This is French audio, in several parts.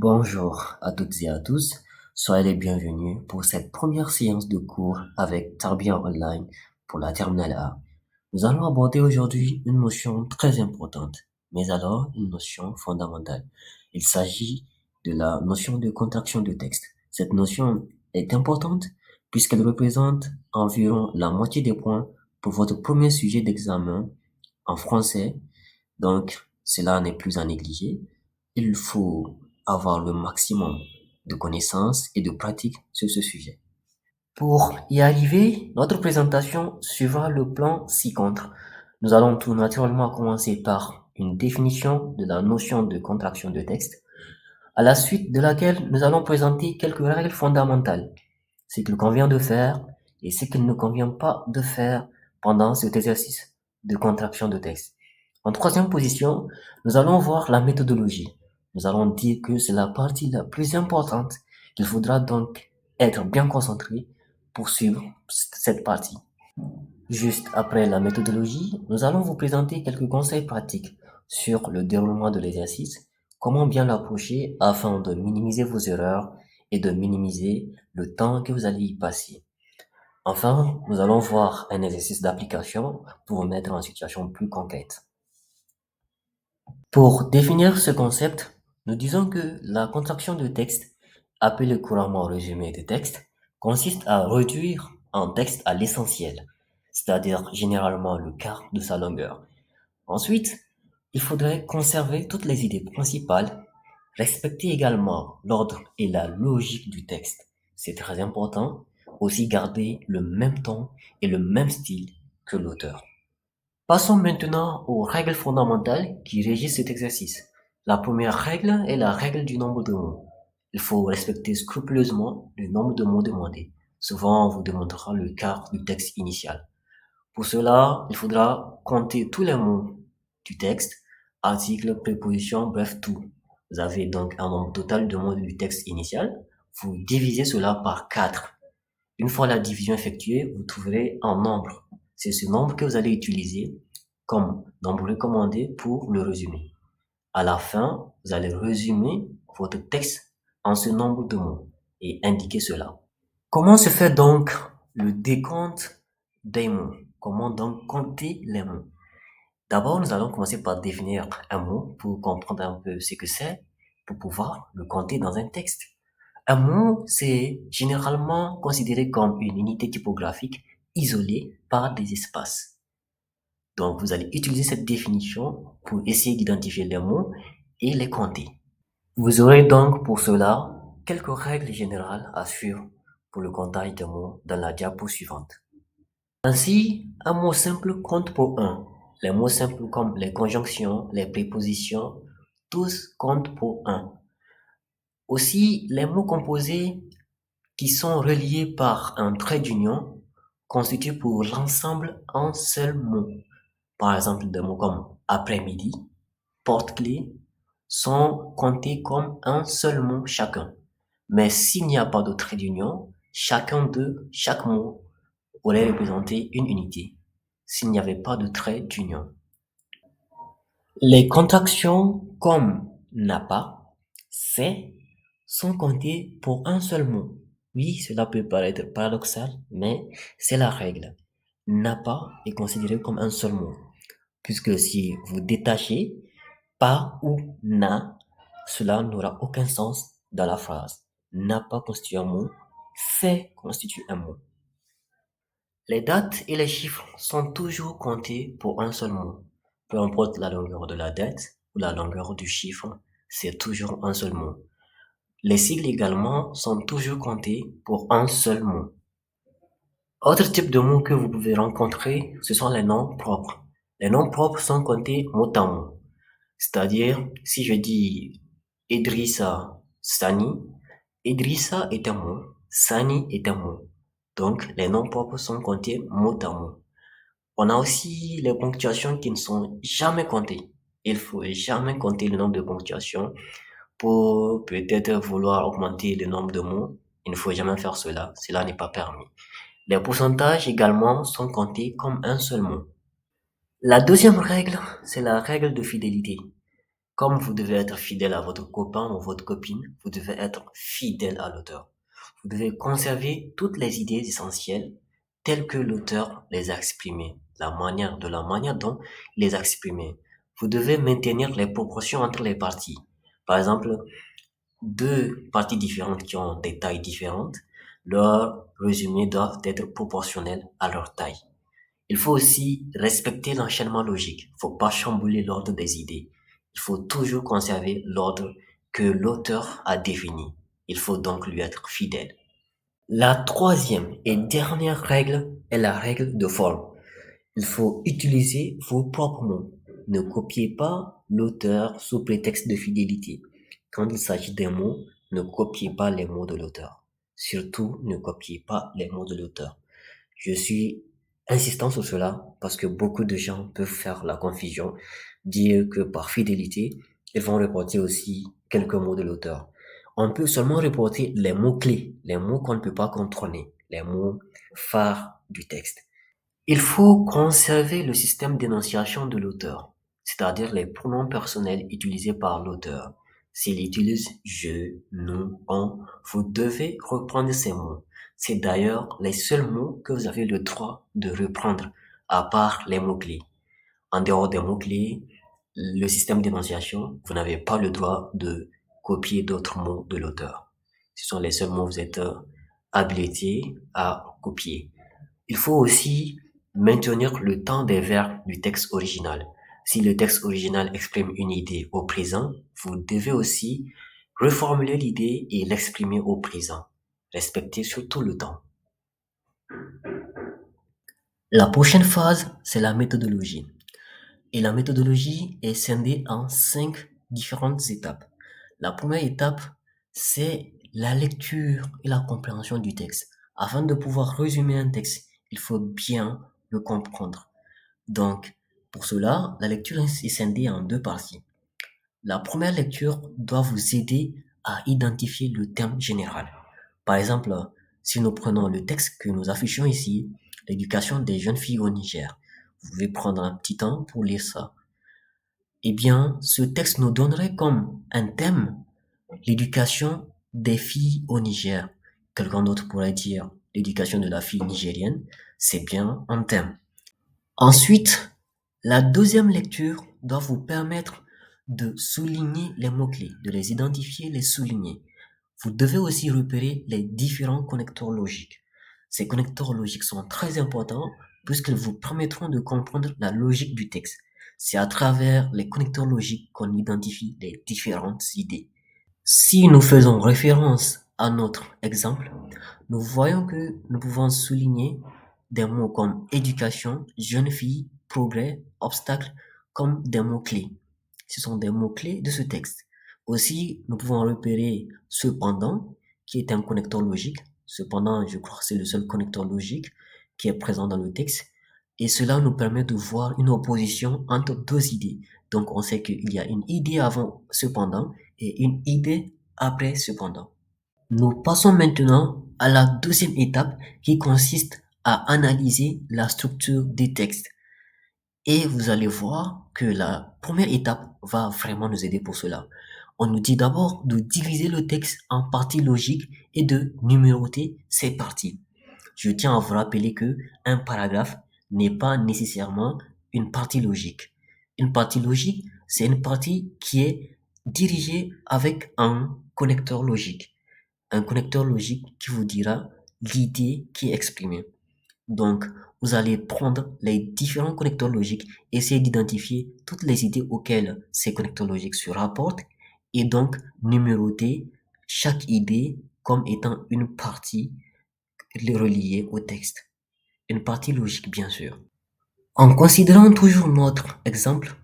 Bonjour à toutes et à tous, soyez les bienvenus pour cette première séance de cours avec Tarbia Online pour la terminale A. Nous allons aborder aujourd'hui une notion très importante, mais alors une notion fondamentale. Il s'agit de la notion de contraction de texte. Cette notion est importante puisqu'elle représente environ la moitié des points pour votre premier sujet d'examen en français, donc cela n'est plus à négliger. Il faut avoir le maximum de connaissances et de pratiques sur ce sujet. Pour y arriver, notre présentation suivra le plan ci-contre. Nous allons tout naturellement commencer par une définition de la notion de contraction de texte, à la suite de laquelle nous allons présenter quelques règles fondamentales, ce qu'il convient de faire et ce qu'il ne convient pas de faire pendant cet exercice de contraction de texte. En troisième position, nous allons voir la méthodologie. Nous allons dire que c'est la partie la plus importante, qu'il faudra donc être bien concentré pour suivre cette partie. Juste après la méthodologie, nous allons vous présenter quelques conseils pratiques sur le déroulement de l'exercice, comment bien l'approcher afin de minimiser vos erreurs et de minimiser le temps que vous allez y passer. Enfin, nous allons voir un exercice d'application pour vous mettre en situation plus concrète. Pour définir ce concept, nous disons que la contraction de texte, appelée couramment résumé de texte, consiste à réduire un texte à l'essentiel, c'est-à-dire généralement le quart de sa longueur. Ensuite, il faudrait conserver toutes les idées principales, respecter également l'ordre et la logique du texte. C'est très important. Aussi garder le même ton et le même style que l'auteur. Passons maintenant aux règles fondamentales qui régissent cet exercice. La première règle est la règle du nombre de mots. Il faut respecter scrupuleusement le nombre de mots demandés. Souvent, on vous demandera le quart du texte initial. Pour cela, il faudra compter tous les mots du texte, articles, prépositions, bref, tout. Vous avez donc un nombre total de mots du texte initial. Vous divisez cela par 4. Une fois la division effectuée, vous trouverez un nombre. C'est ce nombre que vous allez utiliser comme nombre recommandé pour le résumé. À la fin, vous allez résumer votre texte en ce nombre de mots et indiquer cela. Comment se fait donc le décompte des mots? Comment donc compter les mots? D'abord, nous allons commencer par définir un mot pour comprendre un peu ce que c'est, pour pouvoir le compter dans un texte. Un mot, c'est généralement considéré comme une unité typographique isolée par des espaces. Donc, vous allez utiliser cette définition pour essayer d'identifier les mots et les compter. Vous aurez donc pour cela quelques règles générales à suivre pour le comptage des mots dans la diapo suivante. Ainsi, un mot simple compte pour un. Les mots simples comme les conjonctions, les prépositions, tous comptent pour un. Aussi, les mots composés qui sont reliés par un trait d'union constituent pour l'ensemble un seul mot. Par exemple, des mots comme après-midi, porte-clés sont comptés comme un seul mot chacun. Mais s'il n'y a pas de trait d'union, chaque mot aurait représenté une unité s'il n'y avait pas de trait d'union. Les contractions comme n'a pas, c'est, sont comptées pour un seul mot. Oui, cela peut paraître paradoxal, mais c'est la règle. N'a pas est considéré comme un seul mot, puisque si vous détachez pas ou n'a, cela n'aura aucun sens dans la phrase. N'a pas constitue un mot, c'est constitue un mot. Les dates et les chiffres sont toujours comptés pour un seul mot. Peu importe la longueur de la date ou la longueur du chiffre, c'est toujours un seul mot. Les sigles également sont toujours comptés pour un seul mot. Autre type de mots que vous pouvez rencontrer, ce sont les noms propres. Les noms propres sont comptés mot à mot. C'est-à-dire, si je dis Idrissa Sani, Idrissa est un mot, Sani est un mot. Donc, les noms propres sont comptés mot à mot. On a aussi les ponctuations qui ne sont jamais comptées. Il faut jamais compter le nombre de ponctuations pour peut-être vouloir augmenter le nombre de mots. Il ne faut jamais faire cela. Cela n'est pas permis. Les pourcentages également sont comptés comme un seul mot. La deuxième règle, c'est la règle de fidélité. Comme vous devez être fidèle à votre copain ou votre copine, vous devez être fidèle à l'auteur. Vous devez conserver toutes les idées essentielles telles que l'auteur les a exprimées, de la manière dont il les a exprimées. Vous devez maintenir les proportions entre les parties. Par exemple, deux parties différentes qui ont des tailles différentes, leurs résumés doivent être proportionnels à leur taille. Il faut aussi respecter l'enchaînement logique. Il ne faut pas chambouler l'ordre des idées. Il faut toujours conserver l'ordre que l'auteur a défini. Il faut donc lui être fidèle. La troisième et dernière règle est la règle de forme. Il faut utiliser vos propres mots. Ne copiez pas l'auteur sous prétexte de fidélité. Quand il s'agit des mots, ne copiez pas les mots de l'auteur. Surtout, ne copiez pas les mots de l'auteur. Je suis insistant sur cela parce que beaucoup de gens peuvent faire la confusion, dire que par fidélité, ils vont reporter aussi quelques mots de l'auteur. On peut seulement reporter les mots-clés, les mots qu'on ne peut pas contrôler, les mots phares du texte. Il faut conserver le système d'énonciation de l'auteur, c'est-à-dire les pronoms personnels utilisés par l'auteur. S'il utilise je, nous, on, vous devez reprendre ces mots. C'est d'ailleurs les seuls mots que vous avez le droit de reprendre, à part les mots-clés. En dehors des mots-clés, le système d'énonciation, vous n'avez pas le droit de copier d'autres mots de l'auteur. Ce sont les seuls mots que vous êtes habilité à copier. Il faut aussi maintenir le temps des verbes du texte original. Si le texte original exprime une idée au présent, vous devez aussi reformuler l'idée et l'exprimer au présent. Respectez surtout le temps. La prochaine phase, c'est la méthodologie. Et la méthodologie est scindée en 5 différentes étapes. La première étape, c'est la lecture et la compréhension du texte. Afin de pouvoir résumer un texte, il faut bien le comprendre. Donc, pour cela, la lecture est scindée en 2 parties. La première lecture doit vous aider à identifier le thème général. Par exemple, si nous prenons le texte que nous affichons ici, l'éducation des jeunes filles au Niger, vous pouvez prendre un petit temps pour lire ça. Eh bien, ce texte nous donnerait comme un thème l'éducation des filles au Niger. Quelqu'un d'autre pourrait dire l'éducation de la fille nigérienne, c'est bien un thème. Ensuite, la deuxième lecture doit vous permettre de souligner les mots-clés, de les identifier, les souligner. Vous devez aussi repérer les différents connecteurs logiques. Ces connecteurs logiques sont très importants puisqu'ils vous permettront de comprendre la logique du texte. C'est à travers les connecteurs logiques qu'on identifie les différentes idées. Si nous faisons référence à notre exemple, nous voyons que nous pouvons souligner des mots comme éducation, jeune fille, progrès, obstacle comme des mots-clés. Ce sont des mots-clés de ce texte. Aussi, nous pouvons repérer cependant, qui est un connecteur logique. Cependant, je crois que c'est le seul connecteur logique qui est présent dans le texte. Et cela nous permet de voir une opposition entre deux idées. Donc, on sait qu'il y a une idée avant cependant et une idée après cependant. Nous passons maintenant à la deuxième étape qui consiste à analyser la structure des textes. Et vous allez voir que la première étape va vraiment nous aider pour cela. On nous dit d'abord de diviser le texte en parties logiques et de numéroter ces parties. Je tiens à vous rappeler que un paragraphe n'est pas nécessairement une partie logique. Une partie logique, c'est une partie qui est dirigée avec un connecteur logique. Un connecteur logique qui vous dira l'idée qui est exprimée. Donc, vous allez prendre les différents connecteurs logiques, essayer d'identifier toutes les idées auxquelles ces connecteurs logiques se rapportent et donc numéroter chaque idée comme étant une partie reliée au texte. Une partie logique, bien sûr. En considérant toujours notre exemple,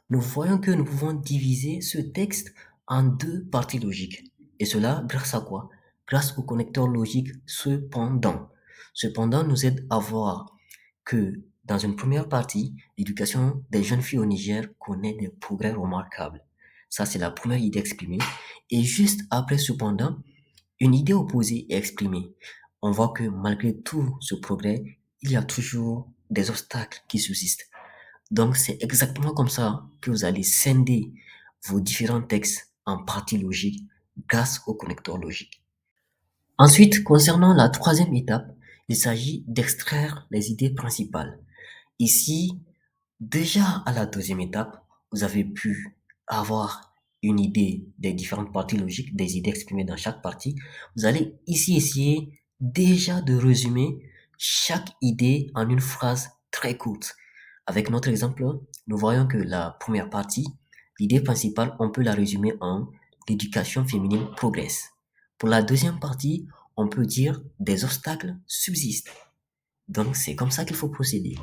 nous voyons que nous pouvons diviser ce texte en 2 parties logiques. Et cela grâce à quoi? Grâce au connecteur logique cependant. Cependant nous aide à voir que dans une première partie, l'éducation des jeunes filles au Niger connaît des progrès remarquables. Ça, c'est la première idée exprimée. Et juste après, cependant, une idée opposée est exprimée. On voit que malgré tout ce progrès, il y a toujours des obstacles qui subsistent. Donc, c'est exactement comme ça que vous allez scinder vos différents textes en partie logique grâce au connecteur logique. Ensuite, concernant la troisième étape, il s'agit d'extraire les idées principales. Ici, déjà à la deuxième étape, vous avez pu avoir une idée des différentes parties logiques, des idées exprimées dans chaque partie. Vous allez ici essayer déjà de résumer chaque idée en une phrase très courte. Avec notre exemple, nous voyons que la première partie, l'idée principale, on peut la résumer en l'éducation féminine progresse. Pour la deuxième partie, on peut dire des obstacles subsistent. Donc c'est comme ça qu'il faut procéder.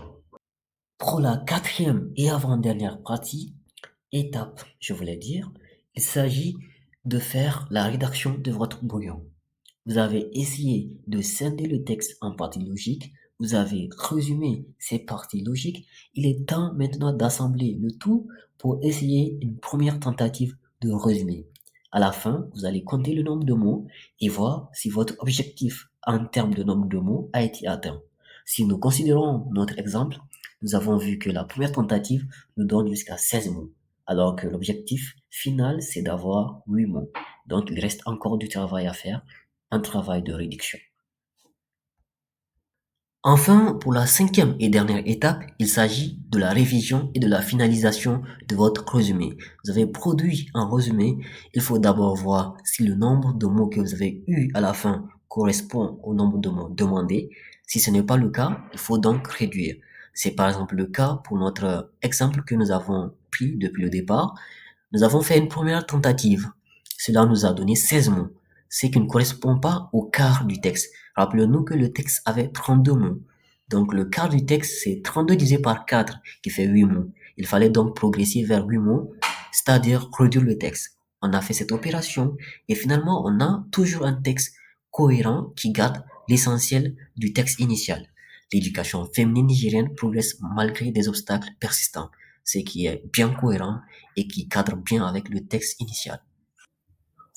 Pour la quatrième et avant-dernière partie, étape, je voulais dire, il s'agit de faire la rédaction de votre brouillon. Vous avez essayé de scinder le texte en parties logiques, vous avez résumé ces parties logiques, il est temps maintenant d'assembler le tout pour essayer une première tentative de résumé. À la fin, vous allez compter le nombre de mots et voir si votre objectif en termes de nombre de mots a été atteint. Si nous considérons notre exemple, nous avons vu que la première tentative nous donne jusqu'à 16 mots, alors que l'objectif final, c'est d'avoir 8 mots. Donc, il reste encore du travail à faire, un travail de réduction. Enfin, pour la cinquième et dernière étape, il s'agit de la révision et de la finalisation de votre résumé. Vous avez produit un résumé, il faut d'abord voir si le nombre de mots que vous avez eu à la fin correspond au nombre de mots demandés. Si ce n'est pas le cas, il faut donc réduire. C'est par exemple le cas pour notre exemple que nous avons pris depuis le départ. Nous avons fait une première tentative. Cela nous a donné 16 mots, ce qui ne correspond pas au quart du texte. Rappelons-nous que le texte avait 32 mots. Donc le quart du texte, c'est 32 divisé par 4 qui fait 8 mots. Il fallait donc progresser vers 8 mots, c'est-à-dire réduire le texte. On a fait cette opération et finalement on a toujours un texte cohérent qui garde l'essentiel du texte initial. L'éducation féminine nigérienne progresse malgré des obstacles persistants, ce qui est bien cohérent et qui cadre bien avec le texte initial.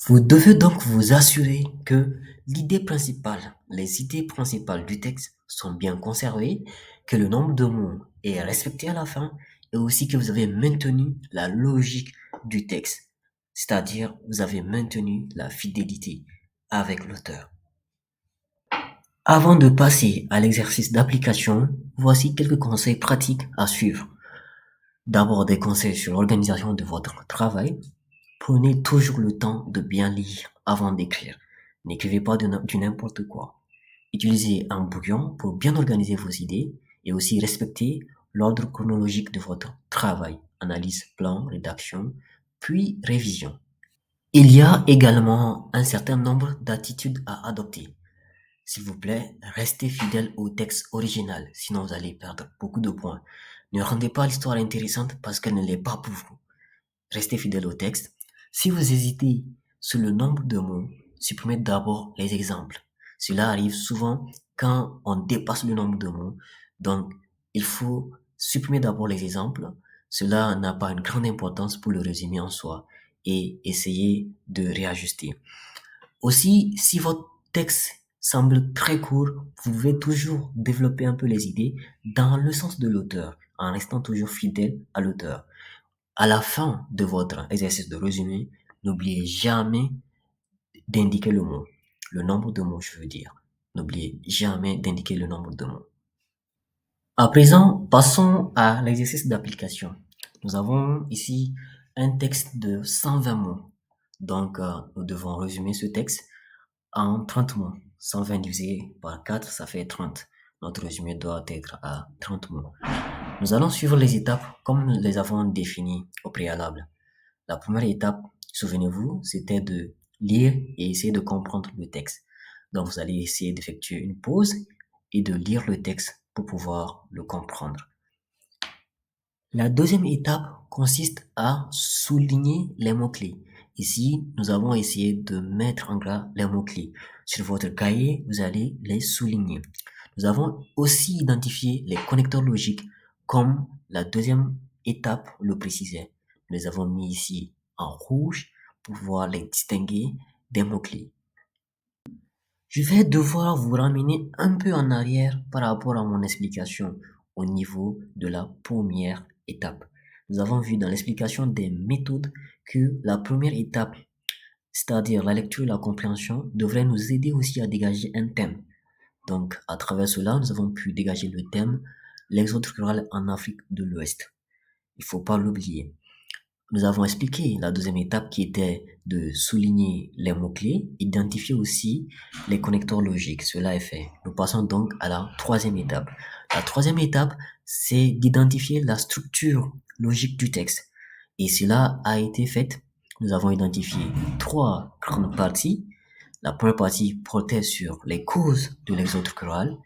Vous devez donc vous assurer que l'idée principale, les idées principales du texte sont bien conservées, que le nombre de mots est respecté à la fin et aussi que vous avez maintenu la logique du texte, c'est-à-dire vous avez maintenu la fidélité avec l'auteur. Avant de passer à l'exercice d'application, voici quelques conseils pratiques à suivre. D'abord des conseils sur l'organisation de votre travail. Prenez toujours le temps de bien lire avant d'écrire. N'écrivez pas du n'importe quoi. Utilisez un brouillon pour bien organiser vos idées et aussi respecter l'ordre chronologique de votre travail. Analyse, plan, rédaction, puis révision. Il y a également un certain nombre d'attitudes à adopter. S'il vous plaît, restez fidèle au texte original, sinon vous allez perdre beaucoup de points. Ne rendez pas l'histoire intéressante parce qu'elle ne l'est pas pour vous. Restez fidèle au texte. Si vous hésitez sur le nombre de mots, supprimez d'abord les exemples. Cela arrive souvent quand on dépasse le nombre de mots. Donc, il faut supprimer d'abord les exemples. Cela n'a pas une grande importance pour le résumé en soi et essayer de réajuster. Aussi, si votre texte semble très court, vous pouvez toujours développer un peu les idées dans le sens de l'auteur, en restant toujours fidèle à l'auteur. À la fin de votre exercice de résumé, n'oubliez jamais d'indiquer le mot, le nombre de mots, je veux dire. N'oubliez jamais d'indiquer le nombre de mots. À présent, passons à l'exercice d'application. Nous avons ici un texte de 120 mots. Donc, nous devons résumer ce texte en 30 mots. 120 divisé par 4, ça fait 30. Notre résumé doit être à 30 mots. Nous allons suivre les étapes comme nous les avons définies au préalable. La première étape, souvenez-vous, c'était de lire et essayer de comprendre le texte. Donc, vous allez essayer d'effectuer une pause et de lire le texte pour pouvoir le comprendre. La deuxième étape consiste à souligner les mots-clés. Ici, nous avons essayé de mettre en gras les mots-clés. Sur votre cahier, vous allez les souligner. Nous avons aussi identifié les connecteurs logiques comme la deuxième étape le précisait. Nous les avons mis ici en rouge pour pouvoir les distinguer des mots-clés. Je vais devoir vous ramener un peu en arrière par rapport à mon explication au niveau de la première étape. Nous avons vu dans l'explication des méthodes que la première étape, c'est-à-dire la lecture et la compréhension, devrait nous aider aussi à dégager un thème. Donc, à travers cela, nous avons pu dégager le thème l'exode rural en Afrique de l'Ouest. Il faut pas l'oublier. Nous avons expliqué la deuxième étape qui était de souligner les mots-clés, identifier aussi les connecteurs logiques. Cela est fait. Nous passons donc à la troisième étape. La troisième étape, c'est d'identifier la structure logique du texte. Et cela a été fait. Nous avons identifié trois grandes parties. La première partie portait sur les causes de l'exode rural,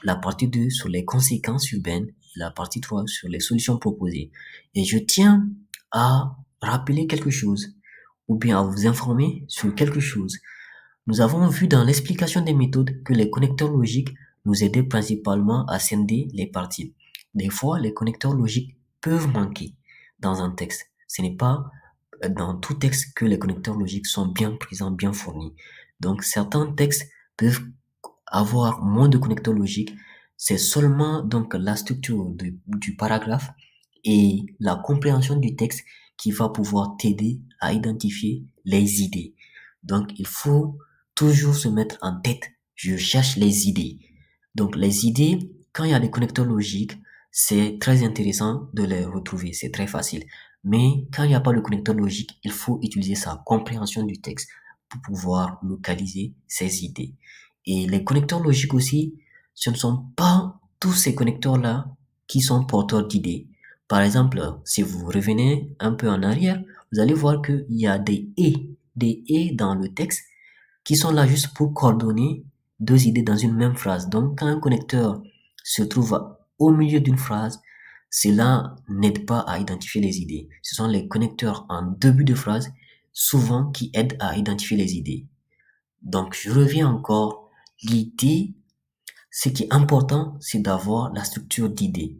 la partie 2 sur les conséquences urbaines et la partie 3 sur les solutions proposées. Et je tiens à rappeler quelque chose ou bien à vous informer sur quelque chose. Nous avons vu dans l'explication des méthodes que les connecteurs logiques nous aidaient principalement à scinder les parties. Des fois, les connecteurs logiques peuvent manquer dans un texte. Ce n'est pas dans tout texte que les connecteurs logiques sont bien présents, bien fournis. Donc, certains textes peuvent avoir moins de connecteurs logiques. C'est seulement donc la structure du paragraphe et la compréhension du texte qui va pouvoir t'aider à identifier les idées. Donc, il faut toujours se mettre en tête, je cherche les idées. Donc, les idées, quand il y a des connecteurs logiques, c'est très intéressant de les retrouver, c'est très facile. Mais quand il n'y a pas de connecteur logique, il faut utiliser sa compréhension du texte pour pouvoir localiser ses idées. Et les connecteurs logiques aussi, ce ne sont pas tous ces connecteurs-là qui sont porteurs d'idées. Par exemple, si vous revenez un peu en arrière, vous allez voir qu'il y a des et dans le texte qui sont là juste pour coordonner deux idées dans une même phrase. Donc, quand un connecteur se trouve au milieu d'une phrase, cela n'aide pas à identifier les idées. Ce sont les connecteurs en début de phrase, souvent, qui aident à identifier les idées. Donc, je reviens encore. L'idée, ce qui est important, c'est d'avoir la structure d'idées.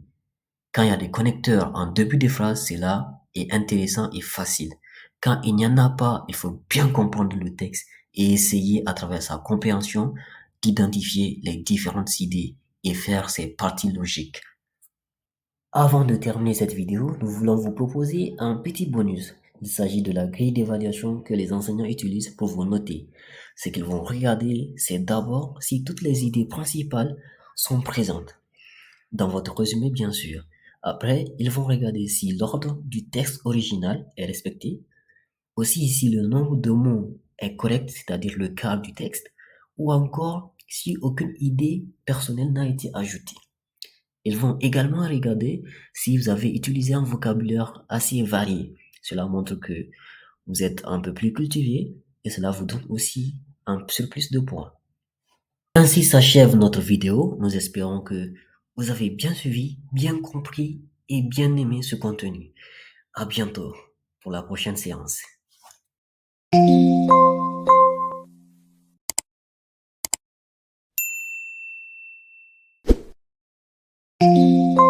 Quand il y a des connecteurs en début de phrase, cela est intéressant et facile. Quand il n'y en a pas, il faut bien comprendre le texte et essayer à travers sa compréhension d'identifier les différentes idées et faire ses parties logiques. Avant de terminer cette vidéo, nous voulons vous proposer un petit bonus. Il s'agit de la grille d'évaluation que les enseignants utilisent pour vous noter. Ce qu'ils vont regarder, c'est d'abord si toutes les idées principales sont présentes. Dans votre résumé, bien sûr. Après, ils vont regarder si l'ordre du texte original est respecté, aussi si le nombre de mots est correct, c'est-à-dire le quart du texte, ou encore si aucune idée personnelle n'a été ajoutée. Ils vont également regarder si vous avez utilisé un vocabulaire assez varié. Cela montre que vous êtes un peu plus cultivé et cela vous donne aussi un surplus de points. Ainsi s'achève notre vidéo. Nous espérons que vous avez bien suivi, bien compris et bien aimé ce contenu. À bientôt pour la prochaine séance.